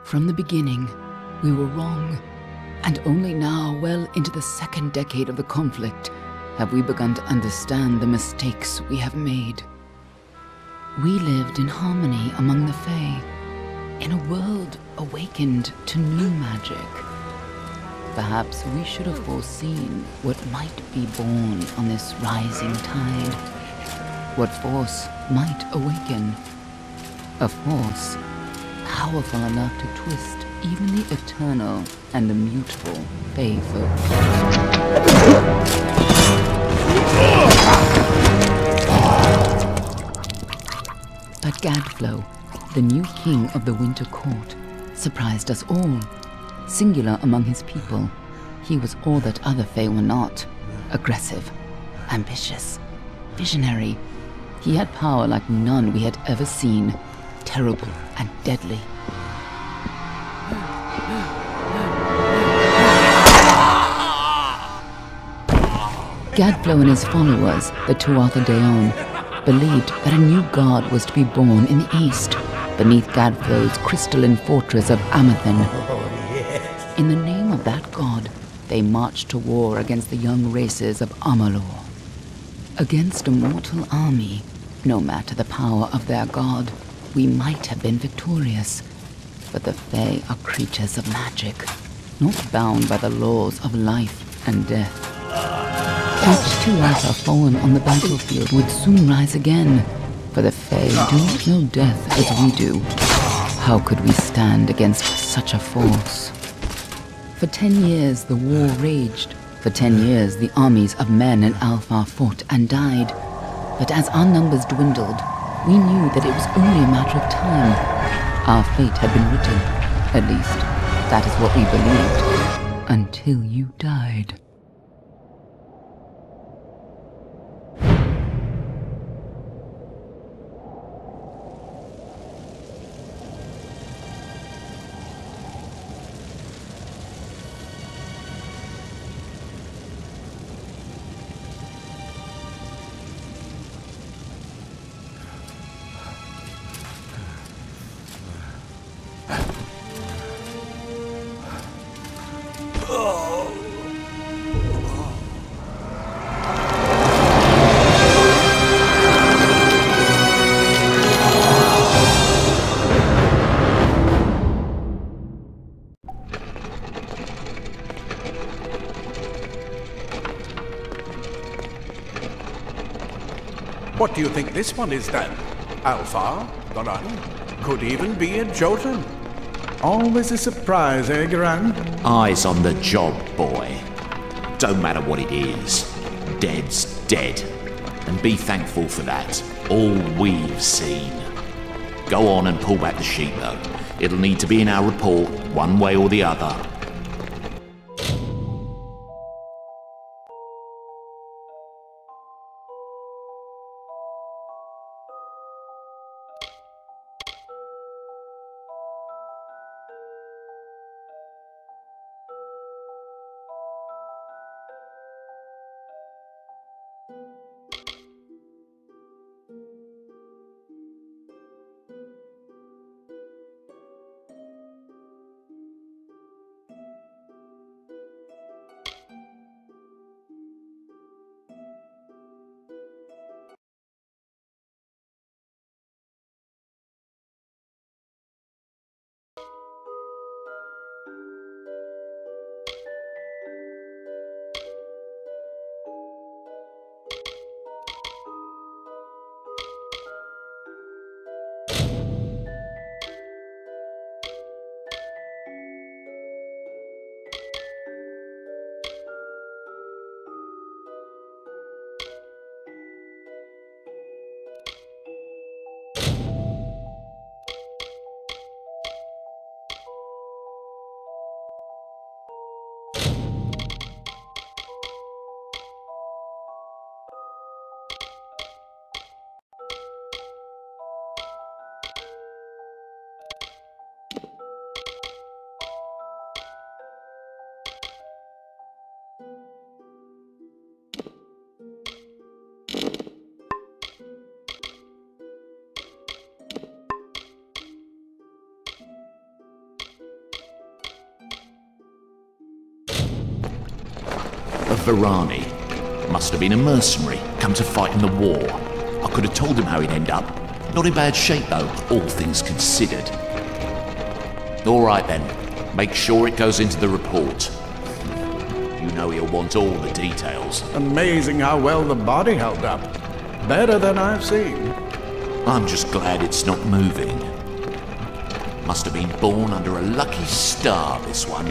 From the beginning, we were wrong, and only now, well into the second decade of the conflict, have we begun to understand the mistakes we have made. We lived in harmony among the Fae, in a world awakened to new magic. Perhaps we should have foreseen what might be born on this rising tide. What force might awaken. A force powerful enough to twist even the eternal and immutable Fae folk. But Gadflow, the new king of the Winter Court, surprised us all. Singular among his people, he was all that other Fae were not. Aggressive, ambitious, visionary. He had power like none we had ever seen, terrible and deadly. Gadflow and his followers, the Tuatha Deon, believed that a new god was to be born in the east, beneath Gadflow's crystalline fortress of Amathen. In the name of that god, they marched to war against the young races of Amalur. Against a mortal army, no matter the power of their god, we might have been victorious. But the Fae are creatures of magic, not bound by the laws of life and death. Each Tuatha fallen on the battlefield would soon rise again, for the Fae do not know death as we do. How could we stand against such a force? For 10 years the war raged. For 10 years the armies of Men and Alpha fought and died. But as our numbers dwindled, we knew that it was only a matter of time. Our fate had been written. At least, that is what we believed. Until you died. What do you think this one is then? Alpha? The run? Could even be a Jotun. Always a surprise, eh, Garan? Eyes on the job, boy. Don't matter what it is. Dead's dead. And be thankful for that. All we've seen. Go on and pull back the sheet, though. It'll need to be in our report, one way or the other. Varani. Must have been a mercenary, come to fight in the war. I could have told him how he'd end up. Not in bad shape, though, all things considered. All right, then. Make sure it goes into the report. You know he'll want all the details. Amazing how well the body held up. Better than I've seen. I'm just glad it's not moving. Must have been born under a lucky star, this one.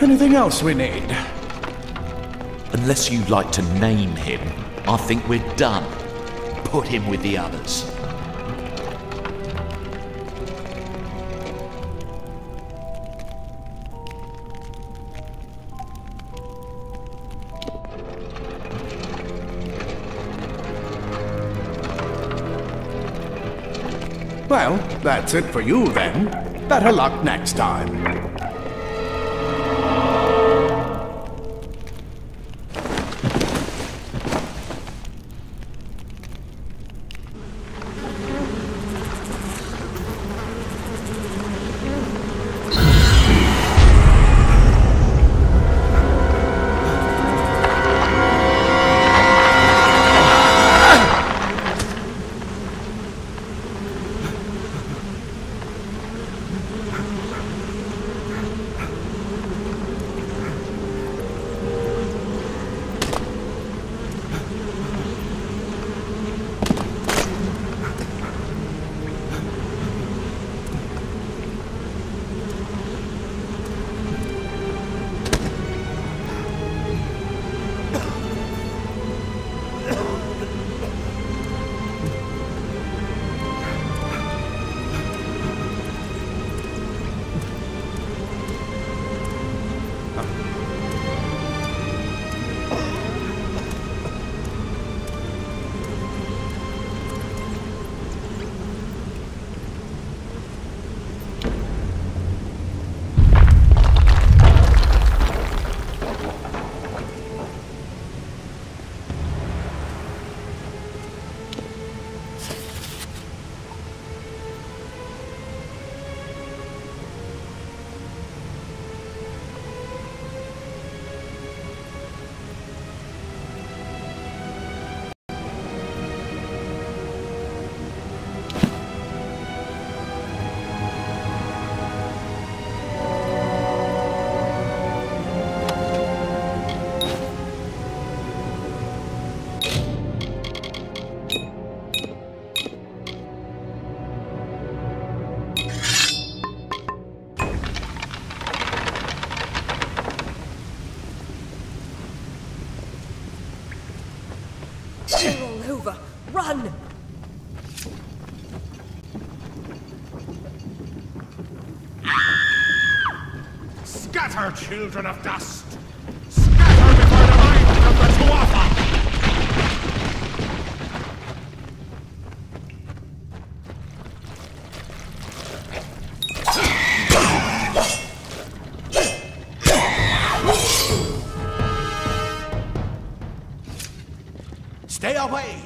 Anything else we need? Unless you'd like to name him, I think we're done. Put him with the others. Well, that's it for you then. Better luck next time. Run! Scatter, children of dust! Scatter before the might of the Tuatha! Stay away!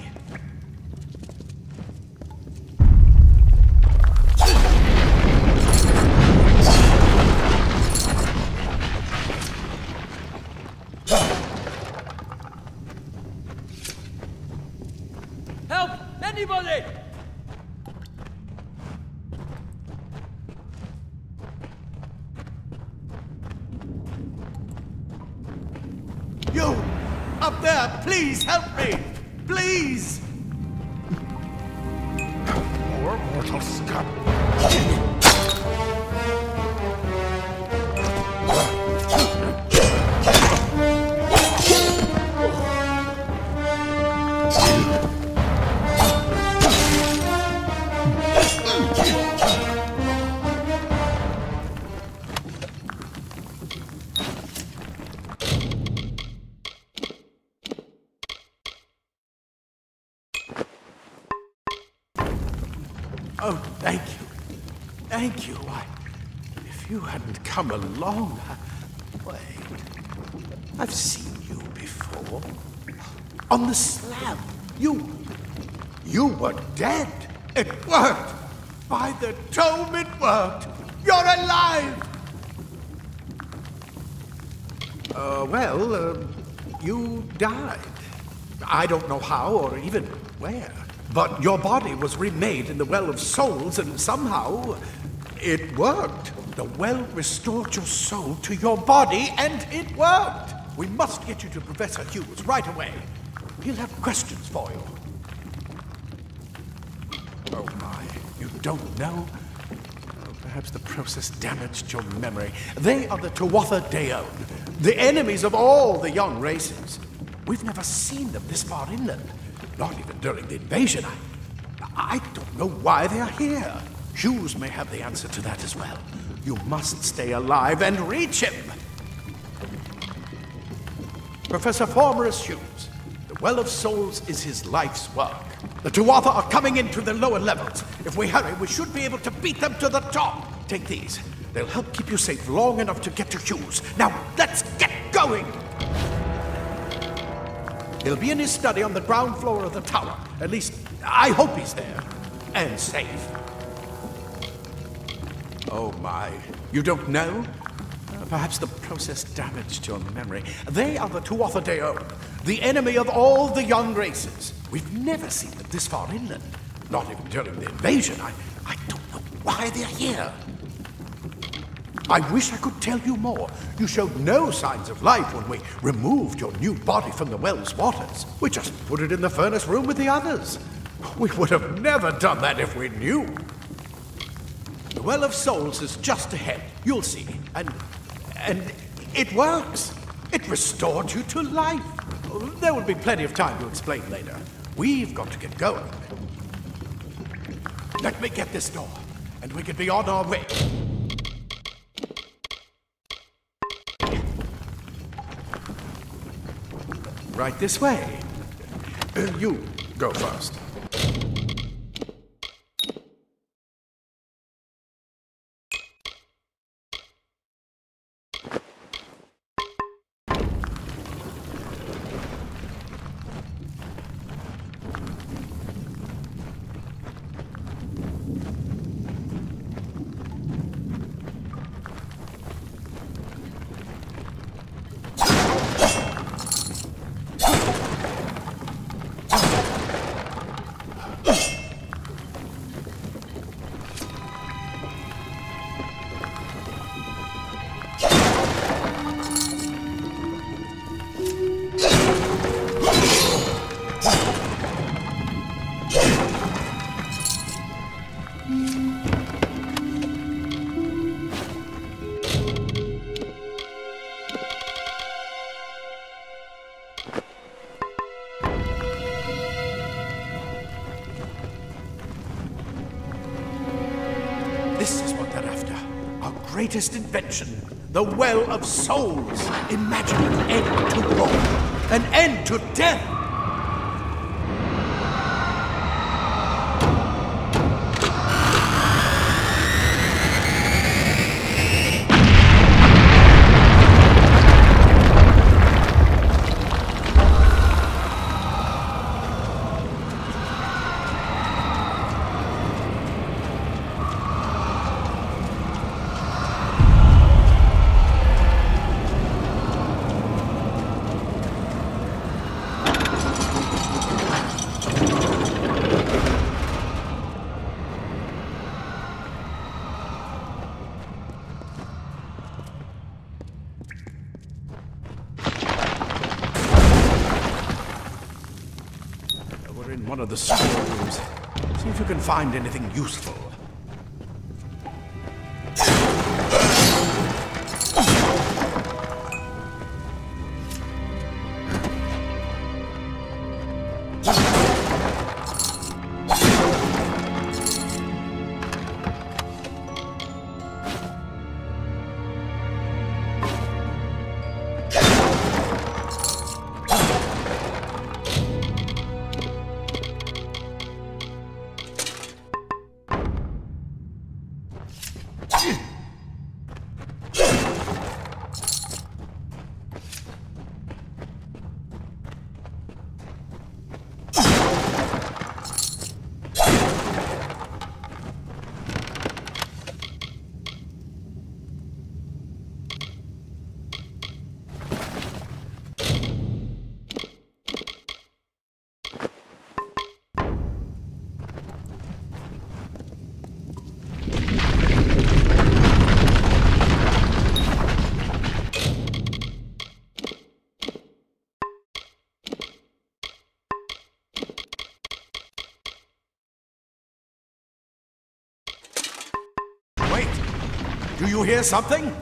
Help! Anybody! You! Up there! Please help me! Please! Poor mortal scum! Oh, thank you. Thank you. If you hadn't come along, I've seen you before. On the slab. You were dead. It worked. By the tome, it worked. You're alive. You died. I don't know how or even where. But your body was remade in the Well of Souls, and somehow it worked. The well restored your soul to your body, and it worked. We must get you to Professor Hughes right away. He'll have questions for you. Oh my, you don't know? Oh, perhaps the process damaged your memory. They are the Tuatha Deon, the enemies of all the young races. We've never seen them this far inland, not even during the invasion. I don't know why they are here. Hughes may have the answer to that as well. You must stay alive and reach him. Professor Formorus Hughes, the Well of Souls is his life's work. The Tuatha are coming into the lower levels. If we hurry, we should be able to beat them to the top. Take these. They'll help keep you safe long enough to get to Hughes. Now, let's get going! He'll be in his study on the ground floor of the tower. At least, I hope he's there. And safe. Oh my, you don't know? Perhaps the process damaged your memory. They are the Tuatha Deon, the enemy of all the young races. We've never seen them this far inland. Not even during the invasion. I don't know why they're here. I wish I could tell you more. You showed no signs of life when we removed your new body from the well's waters. We just put it in the furnace room with the others. We would have never done that if we knew. The Well of Souls is just ahead. You'll see. And it works. It restored you to life. There will be plenty of time to explain later. We've got to get going. Let me get this door, and we can be on our way. Right this way. You go first. This is what they're after. Our greatest invention, the Well of Souls. Imagine an end to war, an end to death. One of the storerooms. See if you can find anything useful. Do you hear something?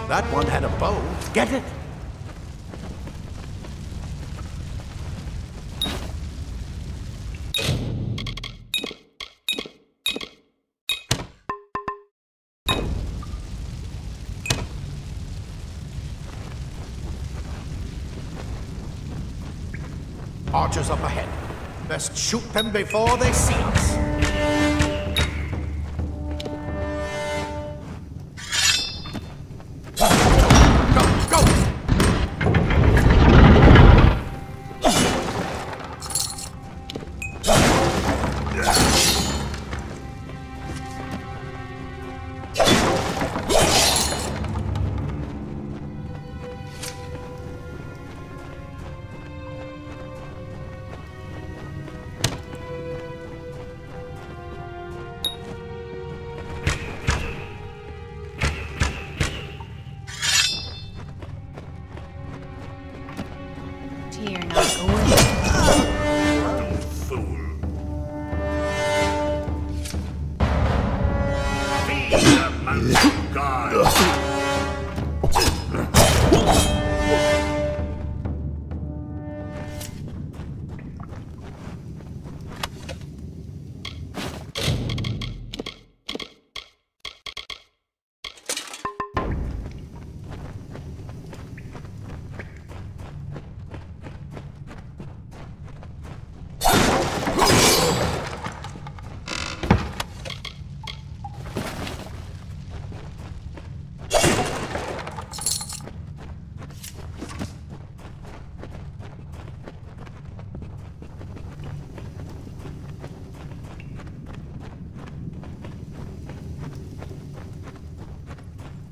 That one had a bow. Get it? Archers up ahead. Best shoot them before they see us. You're not going. Fool. Be the mountain god.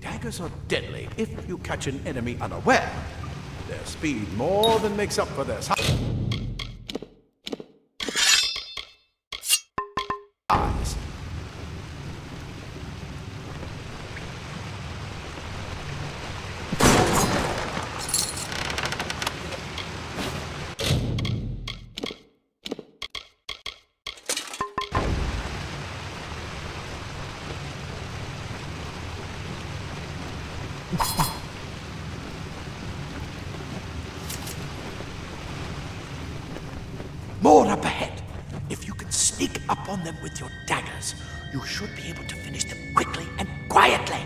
Daggers are deadly if you catch an enemy unaware. Their speed more than makes up for their size. More up ahead. If you can sneak up on them with your daggers, you should be able to finish them quickly and quietly.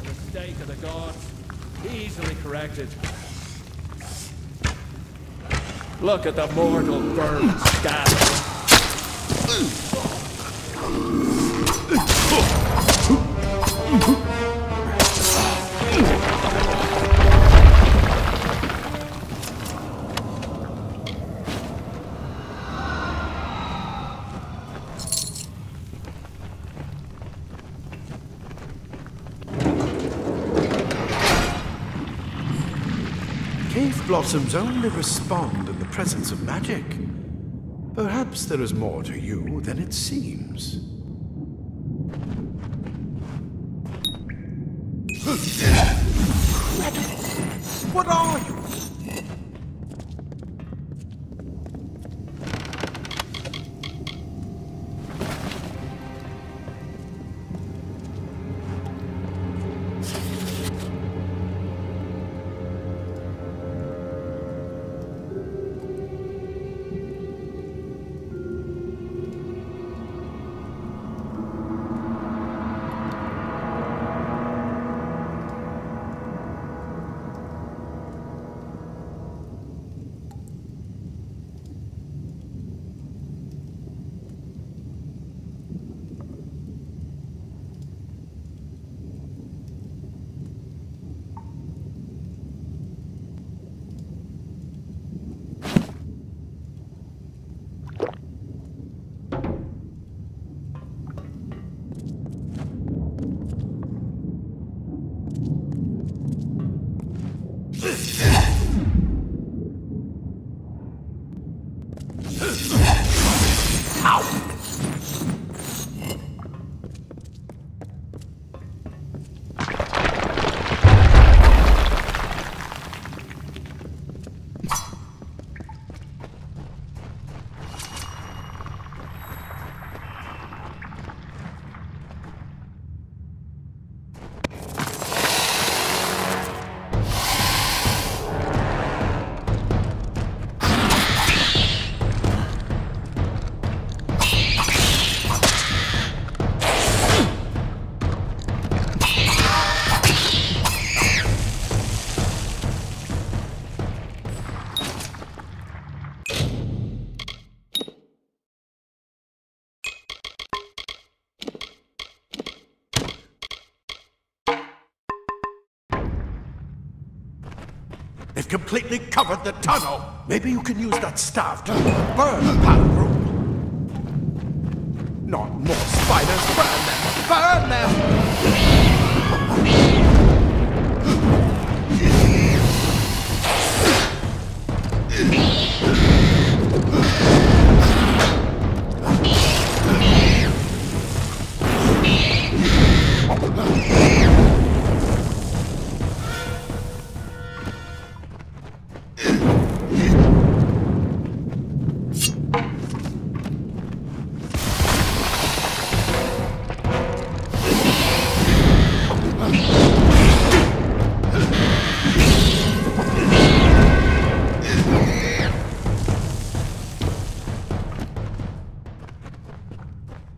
Mistake of the gods, easily corrected. Look at the mortal burn scatter. Cave blossoms only respond in the presence of magic. Perhaps there is more to you than it seems. What are you? They've completely covered the tunnel. Maybe you can use that staff to burn the power room. Not more spiders. Burn them! Burn them!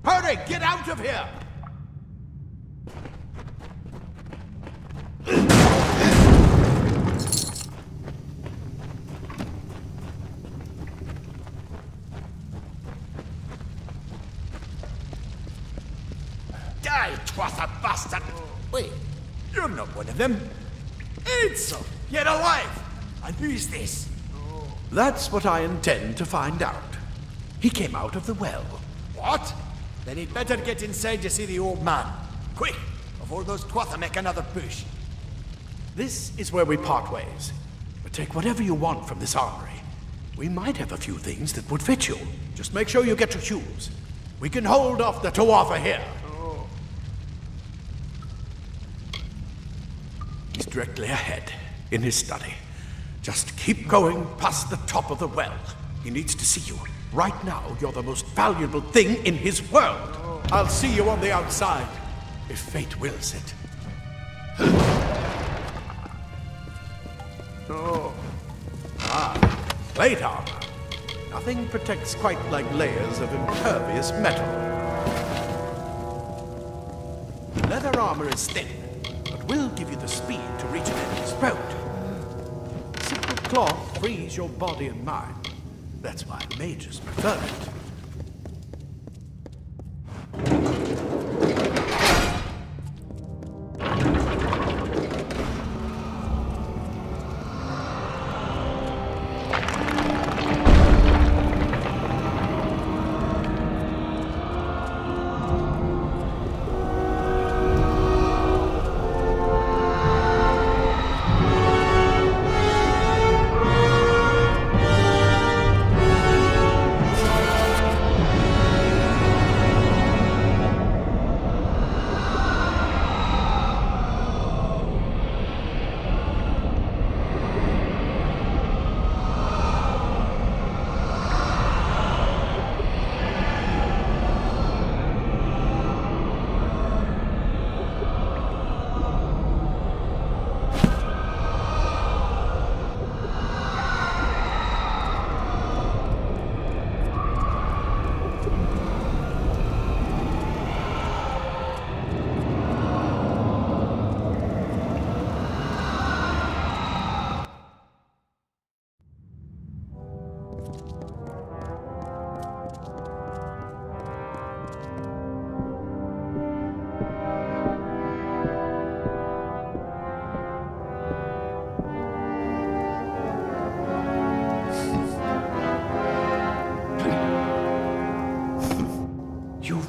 Hurry! Get out of here! Die, Twatha bastard! Wait, you're not one of them. Ansel, get alive! And who's this? That's what I intend to find out. He came out of the well. What? Then he'd better get inside to see the old man. Quick, before those Twatha make another push. This is where we part ways. But take whatever you want from this armory. We might have a few things that would fit you. Just make sure you get your shoes. We can hold off the Tuatha here. He's directly ahead, in his study. Just keep going past the top of the well. He needs to see you. Right now, you're the most valuable thing in his world. I'll see you on the outside, if fate wills it. Plate armor. Nothing protects quite like layers of impervious metal. Leather armor is thin, but will give you the speed to reach an enemy's throat. Simple cloth frees your body and mind. That's why mages prefer it.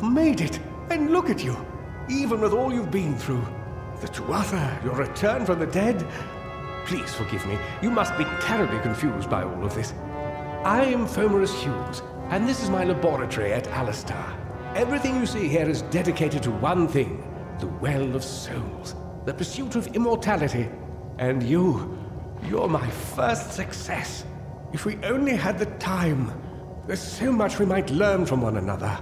Made it! And look at you! Even with all you've been through. The Tuatha, your return from the dead. please forgive me. You must be terribly confused by all of this. I am Fomerus Hughes, and this is my laboratory at Alistar. Everything you see here is dedicated to one thing, the Well of Souls, the pursuit of immortality. And you're my first success. If we only had the time, there's so much we might learn from one another.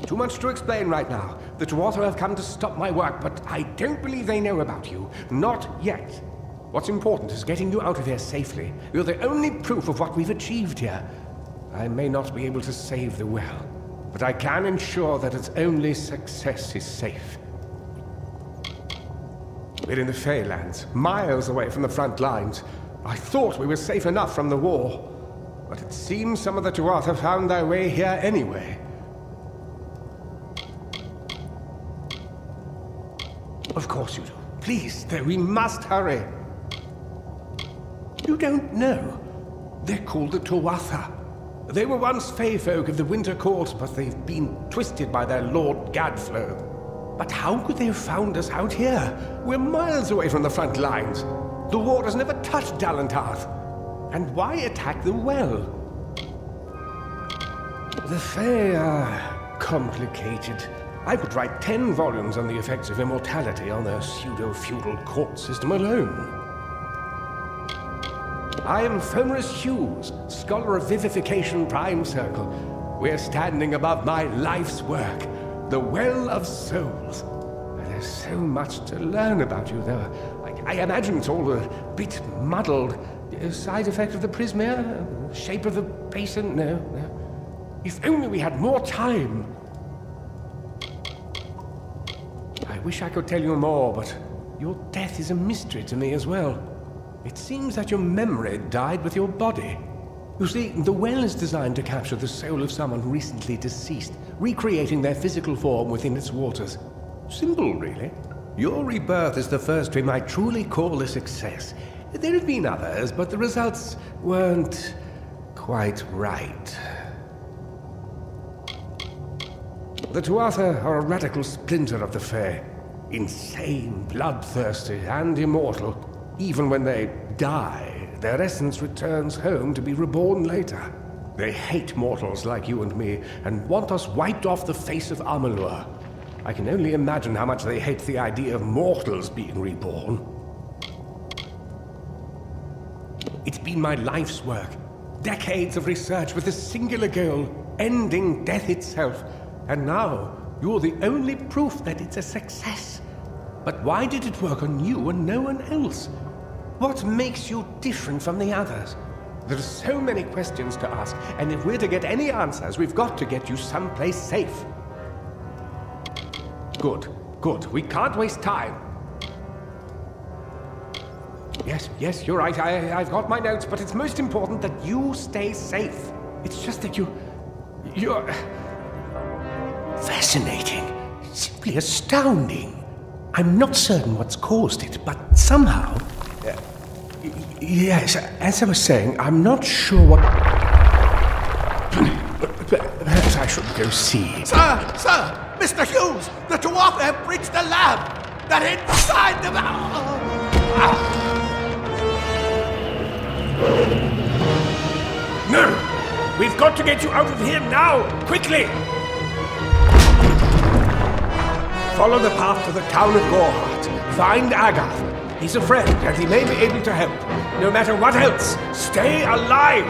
Too much to explain right now. The Tuatha have come to stop my work, but I don't believe they know about you. Not yet. What's important is getting you out of here safely. You're the only proof of what we've achieved here. I may not be able to save the well, but I can ensure that its only success is safe. We're in the Feylands, miles away from the front lines. I thought we were safe enough from the war, but it seems some of the Tuatha found their way here anyway. Of course you do. Please, though, we must hurry. You don't know. They're called the Tuatha. They were once Fey folk of the Winter Court, but they've been twisted by their Lord Gadflow. But how could they have found us out here? We're miles away from the front lines. The war has never touched Dalantarth. And why attack the well? The Fey are complicated. I could write 10 volumes on the effects of immortality on their pseudo-feudal court system alone. I am Fomerus Hughes, Scholar of Vivification Prime Circle. We're standing above my life's work, the Well of Souls. There's so much to learn about you, though. I imagine it's all a bit muddled. A side effect of the prismere? Shape of the basin? No. If only we had more time. I wish I could tell you more, but your death is a mystery to me as well. It seems that your memory died with your body. You see, the well is designed to capture the soul of someone recently deceased, recreating their physical form within its waters. Simple, really. Your rebirth is the first we might truly call a success. There have been others, but the results weren't quite right. The Tuatha are a radical splinter of the Fae. Insane, bloodthirsty, and immortal. Even when they die, their essence returns home to be reborn later. They hate mortals like you and me, and want us wiped off the face of Amalur. I can only imagine how much they hate the idea of mortals being reborn. It's been my life's work. Decades of research with a singular goal, ending death itself. And now, you're the only proof that it's a success. But why did it work on you and no one else? What makes you different from the others? There are so many questions to ask, and if we're to get any answers, we've got to get you someplace safe. Good. We can't waste time. Yes, you're right. I've got my notes, but it's most important that you stay safe. It's just that you're... fascinating. Simply astounding. I'm not certain what's caused it, but somehow... yes, as I was saying, I'm not sure what... Perhaps I should go see. Sir! Mr. Hughes! The Tuatha have breached the lab! They're inside the... No! We've got to get you out of here now! Quickly! Follow the path to the town of Gorhart. Find Agath. He's a friend, and he may be able to help. No matter what else, stay alive!